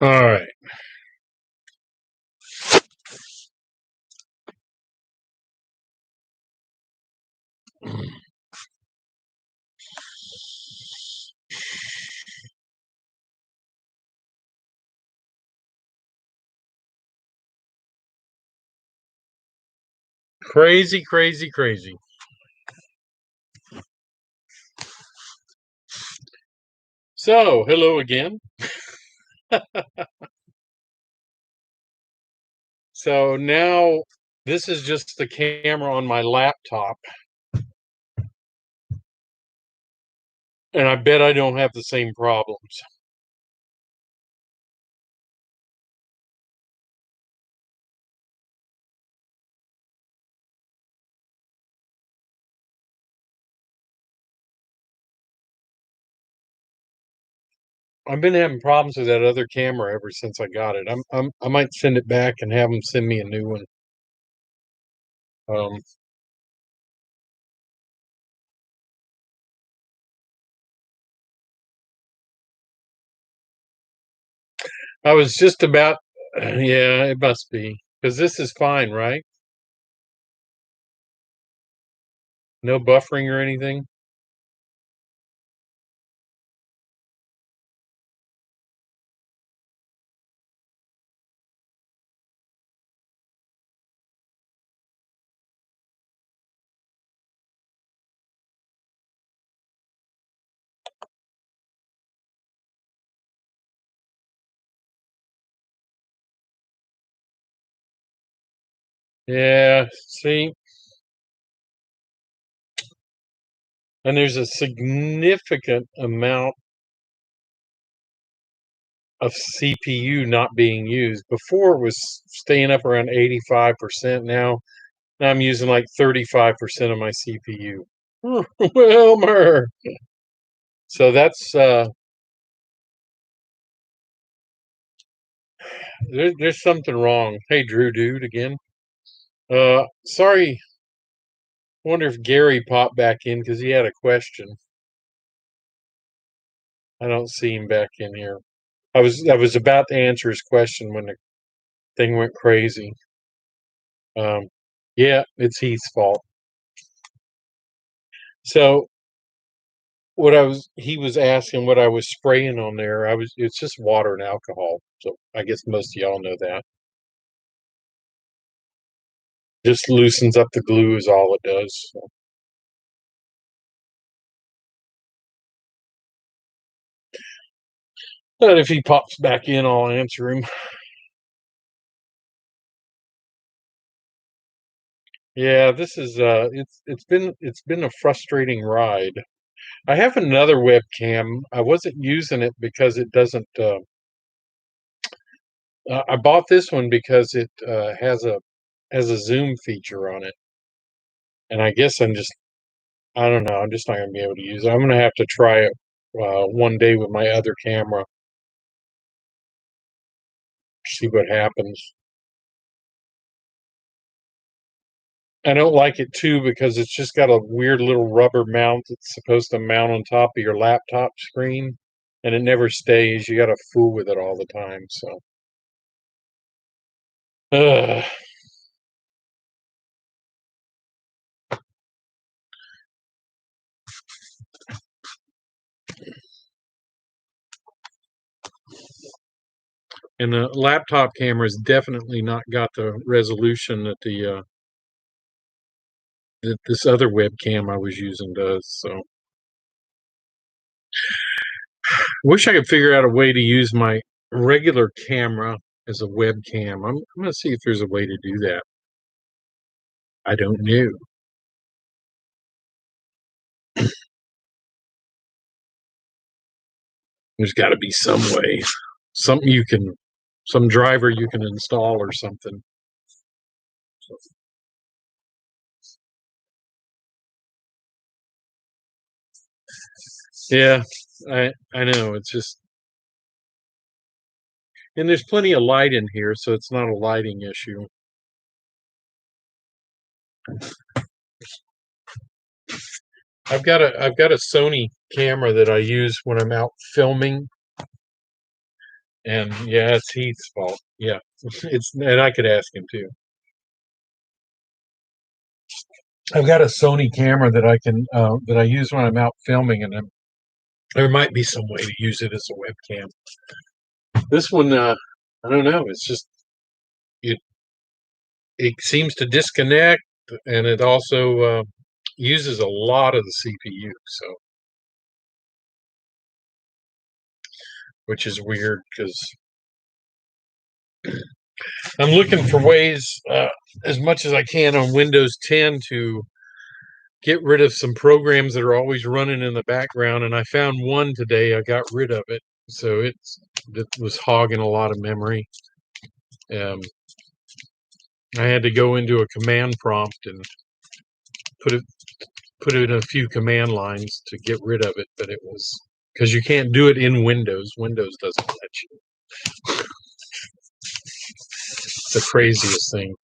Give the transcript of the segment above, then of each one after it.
All right. Crazy, crazy, crazy. So, hello again. So now this is just the camera on my laptop, and I bet I don't have the same problems. I've been having problems with that other camera ever since I got it. I might send it back and have them send me a new one. Um, I was just about, yeah, it must be because this is fine, right? No buffering or anything. Yeah, see, and there's a significant amount of CPU not being used. Before it was staying up around 85%. Now I'm using like 35% of my CPU. Wilmer. So there's something wrong. Hey Drew dude again. Sorry, wonder if Gary popped back in because he had a question. I don't see him back in here. I was about to answer his question when the thing went crazy. Um yeah, it's Heath's fault. So what he was asking what I was spraying on there. It's just water and alcohol. So I guess most of y'all know that. Just loosens up the glue is all it does. So. But if he pops back in, I'll answer him. Yeah, this is it's been a frustrating ride. I have another webcam. I wasn't using it because it doesn't I bought this one because it has a zoom feature on it. And I guess I don't know, I'm just not going to be able to use it. I'm going to have to try it one day with my other camera, see what happens. I don't like it too because it's just got a weird little rubber mount that's supposed to mount on top of your laptop screen, and it never stays. You got to fool with it all the time. So, Ugh. And the laptop camera's definitely not got the resolution that the that this other webcam I was using does. So, wish I could figure out a way to use my regular camera as a webcam. I'm going to see if there's a way to do that. I don't know. There's got to be some way, something some driver you can install or something. Yeah, I know. It's just, and there's plenty of light in here, so it's not a lighting issue. I've got a Sony camera that I use when I'm out filming, And yeah, it's Heath's fault. Yeah, and I could ask him too. I've got a Sony camera that I can that I use when I'm out filming, and there might be some way to use it as a webcam. This one, I don't know. It's just it it seems to disconnect, and it also uses a lot of the CPU. So, which is weird because I'm looking for ways, as much as I can, on Windows 10 to get rid of some programs that are always running in the background. And I found one today. I got rid of it, so it was hogging a lot of memory. Um, I had to go into a command prompt and put it put in a few command lines to get rid of it, but it was because you can't do it in Windows. Windows doesn't let you. It's the craziest thing.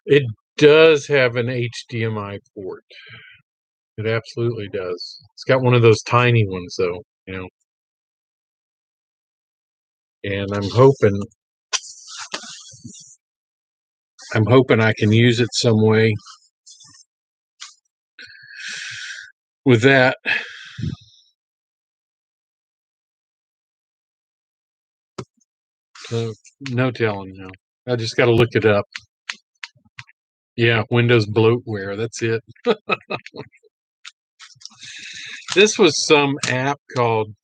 It does have an HDMI port. It absolutely does. It's got one of those tiny ones though, and I'm hoping I can use it some way with that. So no telling now. I just got to look it up. Yeah, Windows bloatware. That's it. This was some app called,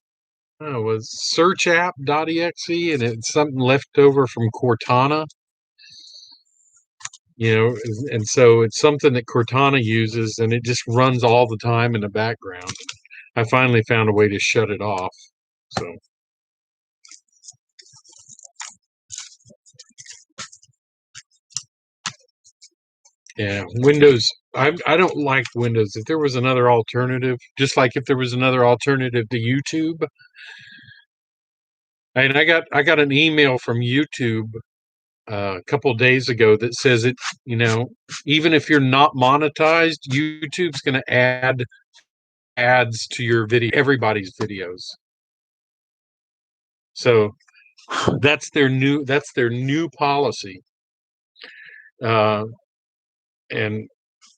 I don't know, it was searchapp.exe, and it's something left over from Cortana. And so it's something that Cortana uses, and it just runs all the time in the background. I finally found a way to shut it off. So yeah, Windows. I don't like Windows. If there was another alternative, just like if there was another alternative to YouTube, and I got an email from YouTube a couple of days ago that says it. Even if you're not monetized, YouTube's going to add ads to your video, everybody's videos. So that's their new policy, uh, and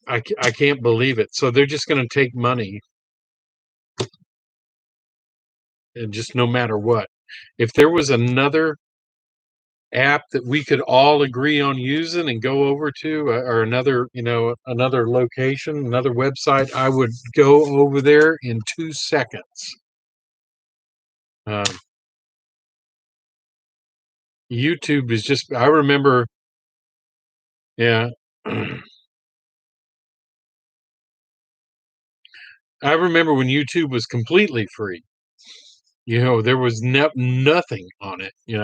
I can't believe it. So they're just going to take money, and just no matter what. If there was another app that we could all agree on using and go over to, or another location, another website, I would go over there in 2 seconds. Um, YouTube is just, I remember, yeah. I remember when YouTube was completely free. There was nothing on it, and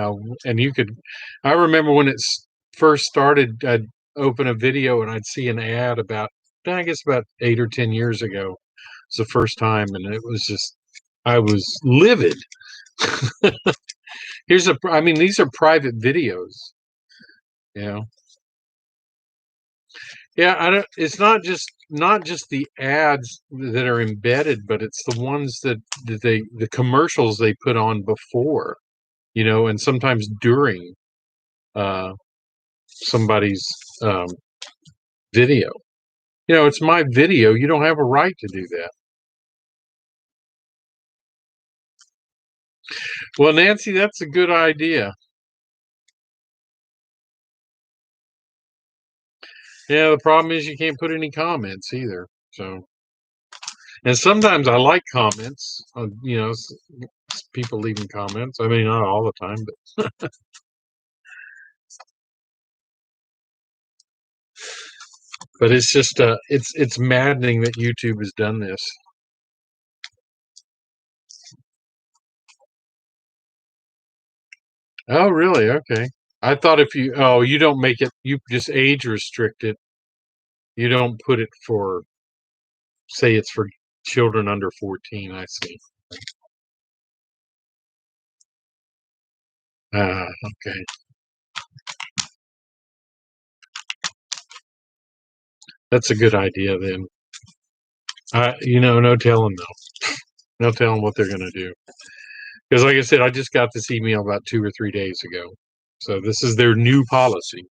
I remember when it first started, I'd open a video and I'd see an ad I guess about 8 or 10 years ago. It's the first time, and it was just, I was livid. I mean, these are private videos, you know. Yeah, I don't. It's not just the ads that are embedded, but it's the ones the commercials they put on before, and sometimes during uh, somebody's um, video. It's my video. You don't have a right to do that. Well, Nancy, that's a good idea. Yeah, the problem is you can't put any comments either. So, and sometimes I like comments. People leaving comments. I mean, not all the time, but it's just it's maddening that YouTube has done this. Oh, really? Okay. I thought you don't make it, you just age restrict it. You don't put it for, say it's for children under 14. I see. Okay. That's a good idea then. No telling though. No telling what they're going to do. Because, like I said, I just got this email about 2 or 3 days ago. So this is their new policy,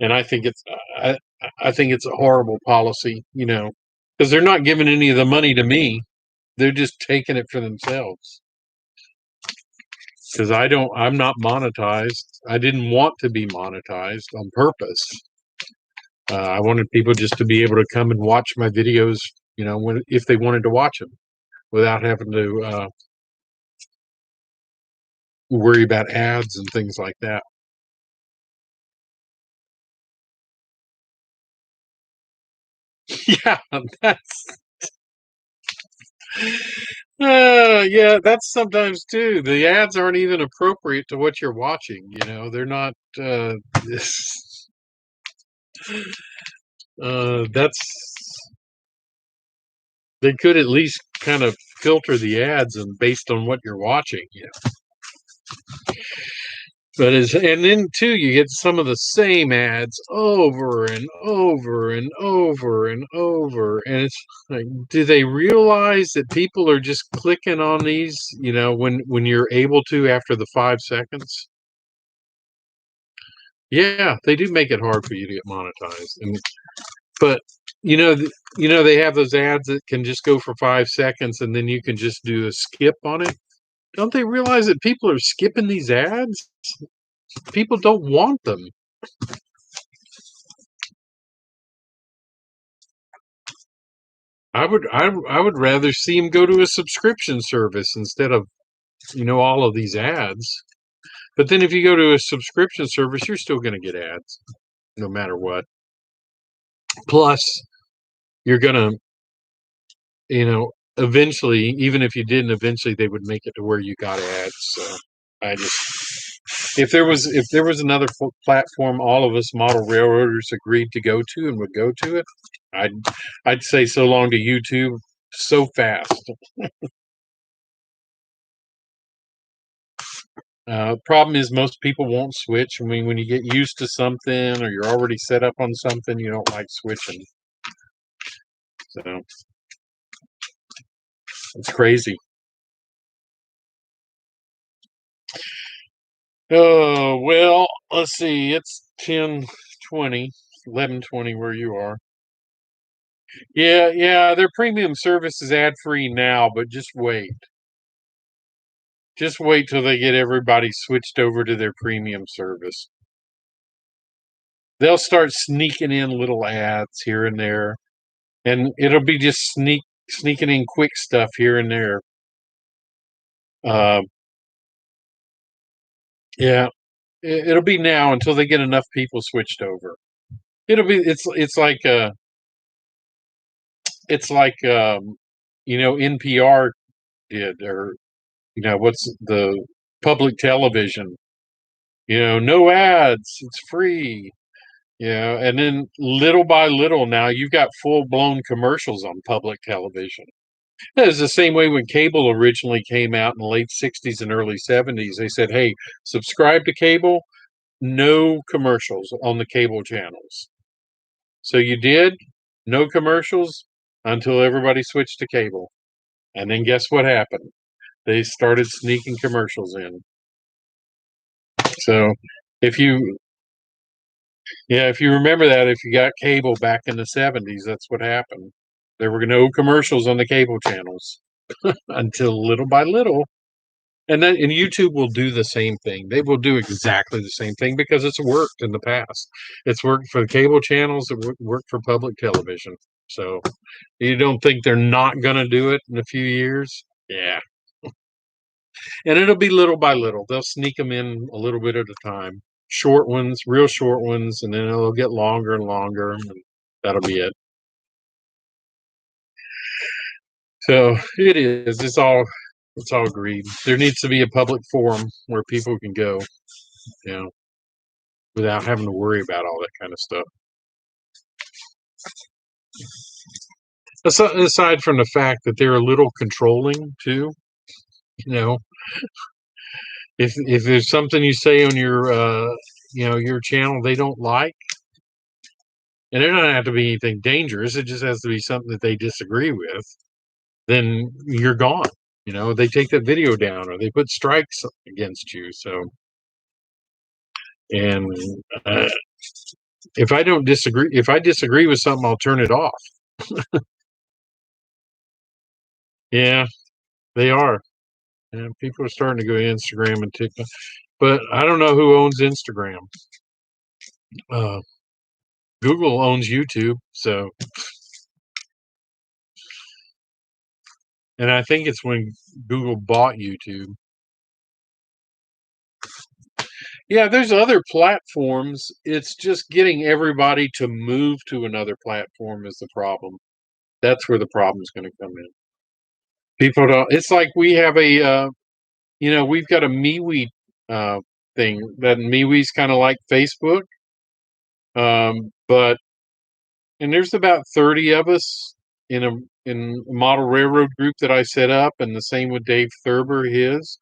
and I, I think it's a horrible policy. Because they're not giving any of the money to me; they're just taking it for themselves. Because I'm not monetized. I didn't want to be monetized on purpose. I wanted people just to be able to come and watch my videos, if they wanted to watch them, without having to worry about ads and things like that. Yeah, that's yeah, that's sometimes too. The ads aren't even appropriate to what you're watching. They're not. That's they could at least kind of filter the ads and based on what you're watching. And then too, you get some of the same ads over and over and over and over, and it's like, do they realize that people are just clicking on these? When you're able to after the 5 seconds. Yeah, they do make it hard for you to get monetized, but they have those ads that can just go for 5 seconds, and then you can just do a skip on it. Don't they realize that people are skipping these ads? People don't want them. I would rather see them go to a subscription service instead of all of these ads. But then if you go to a subscription service, you're still going to get ads no matter what. Plus, you're going to eventually, even if you didn't, eventually they would make it to where you got ads. So I just if there was another platform all of us model railroaders agreed to go to and would go to it, I'd I'd say so long to YouTube so fast. Problem is most people won't switch. I mean, when you get used to something or you're already set up on something, you don't like switching. So it's crazy. Oh, well, let's see. It's 10:20, 11:20 where you are. Yeah, yeah, their premium service is ad-free now, but just wait. Just wait till they get everybody switched over to their premium service. They'll start sneaking in little ads here and there, and it'll be just sneaking in quick stuff here and there. Uh, yeah, it'll be now until they get enough people switched over. It's like NPR did, or what's the public television, no ads, it's free. And then little by little now you've got full blown commercials on public television. It's the same way when cable originally came out in the late 60s and early 70s. They said, hey, subscribe to cable, no commercials on the cable channels. So you did, no commercials until everybody switched to cable. And then guess what happened? They started sneaking commercials in. So if you if you remember that, if you got cable back in the 70s, that's what happened. There were no commercials on the cable channels until little by little. And YouTube will do the same thing. They will do exactly the same thing because it's worked in the past. It's worked for the cable channels. It worked for public television. So you don't think they're not going to do it in a few years? Yeah. And it'll be little by little. They'll sneak them in a little bit at a time. Short ones, real short ones, and then it'll get longer and longer, and that'll be it. So it is. It's all agreed. There needs to be a public forum where people can go, you know, without having to worry about all that kind of stuff. Aside from the fact that they're a little controlling too, you know, if there's something you say on your your channel they don't like, and it doesn't have to be anything dangerous. It just has to be something that they disagree with. Then you're gone. They take that video down or they put strikes against you. So, and uh, if I disagree with something, I'll turn it off. Yeah, they are. And people are starting to go to Instagram and TikTok, but I don't know who owns Instagram. Uh, Google owns YouTube, so, and I think it's when Google bought YouTube. Yeah, there's other platforms. It's just getting everybody to move to another platform is the problem. That's where the problem's going to come in. People don't. It's like we have we've got a MeWe uh, thing. That MeWe's kind of like Facebook, but and there's about 30 of us in a model railroad group that I set up, and the same with Dave Thurber, his.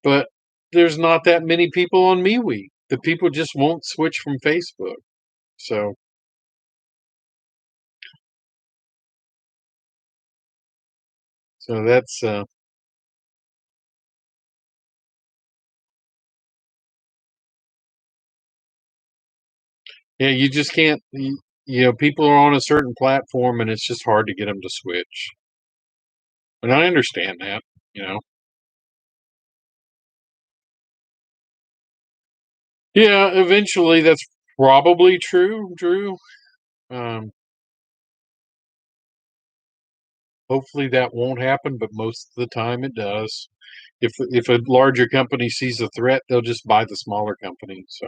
But there's not that many people on MeWe. The people just won't switch from Facebook. So that's yeah, you just can't. People are on a certain platform, and it's just hard to get them to switch. And I understand that. You know. Yeah, eventually that's probably true, Drew. Um, Hopefully that won't happen, but most of the time it does. If a larger company sees a threat, they'll just buy the smaller company. So,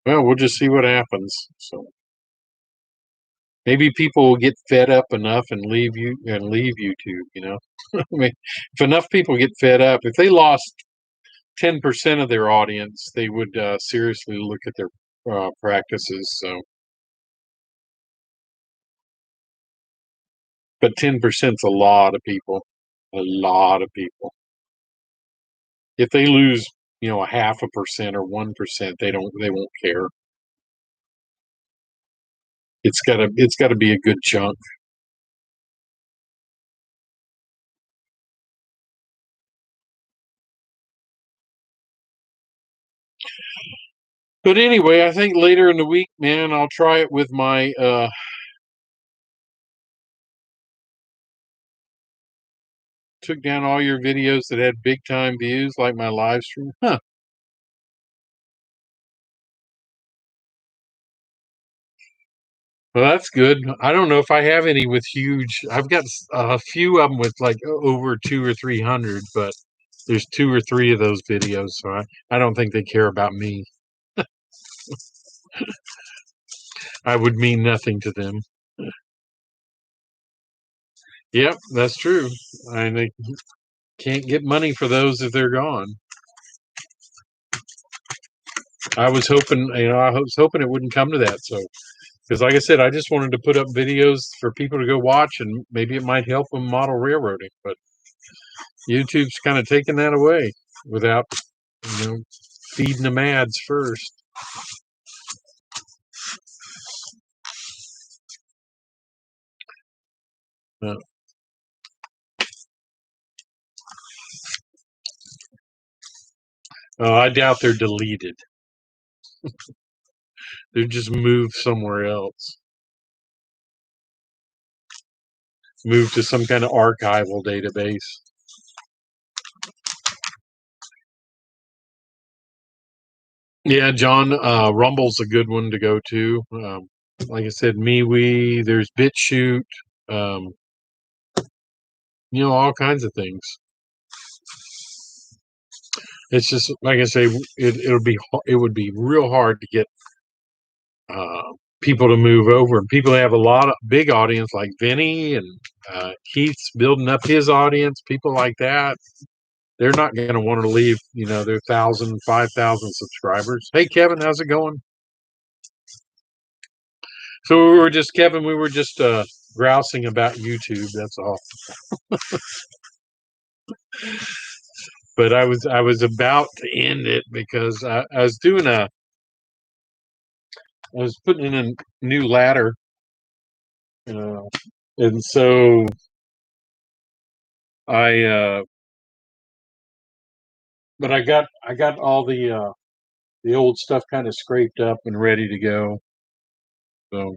well, we'll just see what happens. So maybe people will get fed up enough and leave YouTube. I mean, if enough people get fed up, if they lost 10% of their audience, they would seriously look at their practices. So, but 10%'s a lot of people. A lot of people. If they lose, a half a percent or 1%, they won't care. It's gotta be a good chunk. But anyway, I think later in the week, man, I'll try it with my took down all your videos that had big time views like my live stream. Huh. Well, that's good. I don't know if I have any with huge. I've got a few of them with like over 2 or 300, but there's 2 or 3 of those videos, so I don't think they care about me. I would mean nothing to them. Yep, that's true. And they can't get money for those if they're gone. I was hoping it wouldn't come to that. So, because like I said, I just wanted to put up videos for people to go watch, and maybe it might help them model railroading. But YouTube's kind of taking that away without, you know, feeding them ads first. Uh, I doubt they're deleted. They're just moved somewhere else, moved to some kind of archival database. Yeah, John, Rumble's a good one to go to. Like I said, MeWe, there's BitChute, um, all kinds of things. It's just like I say, it would be real hard to get people to move over. And people have a lot of big audience like Vinny and Keith's building up his audience. People like that, they're not going to want to leave. Their 1,000, 5,000 subscribers. Hey, Kevin, how's it going? So Kevin. We were just grousing about YouTube. That's all. But I was about to end it because I was doing I was putting in a new ladder, uh, and so I but I got all the old stuff kind of scraped up and ready to go. So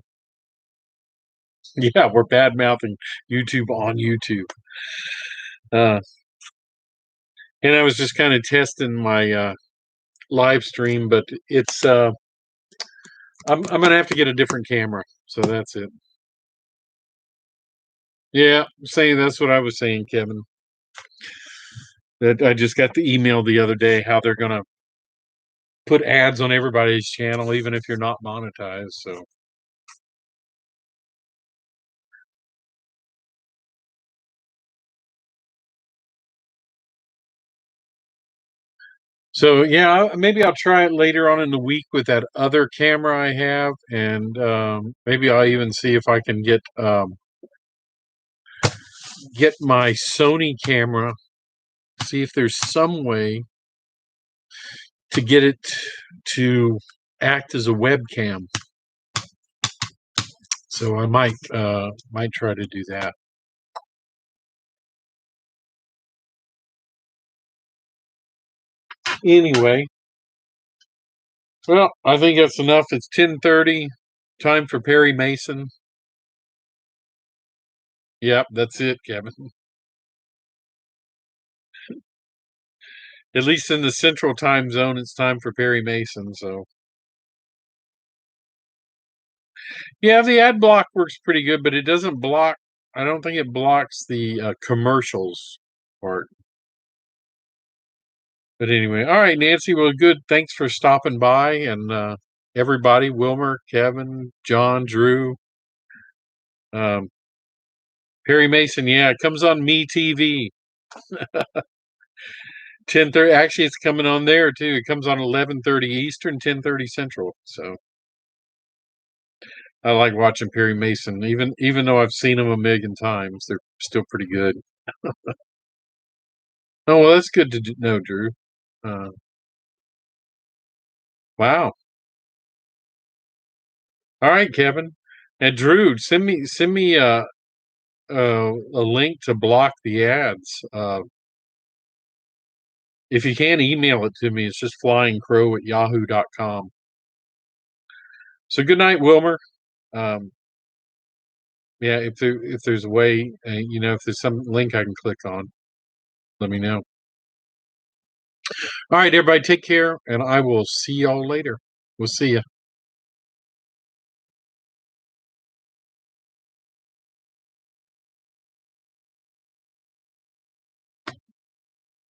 yeah, we're bad mouthing YouTube on YouTube. Uh, and I was just kind of testing my live stream, but it's I'm gonna have to get a different camera. So that's it. Yeah, saying that's what I was saying, Kevin. That I just got the email the other day how they're gonna put ads on everybody's channel, even if you're not monetized. So yeah, maybe I'll try it later on in the week with that other camera I have, and maybe I'll even see if I can get my Sony camera. See if there's some way to get it to act as a webcam. So I might try to do that. Anyway, well, I think that's enough. It's 10:30. Time for Perry Mason. Yep, that's it, Kevin. At least in the central time zone, it's time for Perry Mason. So yeah, the ad block works pretty good, but it doesn't block. I don't think it blocks the commercials part. But anyway, all right, Nancy. Well, good. Thanks for stopping by, and everybody, Wilmer, Kevin, John, Drew, um, Perry Mason. Yeah, it comes on Me TV. 10:30. Actually, it's coming on there too. It comes on 11:30 Eastern, 10:30 Central. So I like watching Perry Mason, even though I've seen them a million times. They're still pretty good. Oh well, that's good to know, Drew. Uh, wow. All right, Kevin. And Drew, send me a link to block the ads. If you can, email it to me. It's just flyingcrow@yahoo.com. So good night, Wilmer. Um, yeah, if there's a way, if there's some link I can click on, let me know. All right, everybody, take care, and I will see y'all later. We'll see you.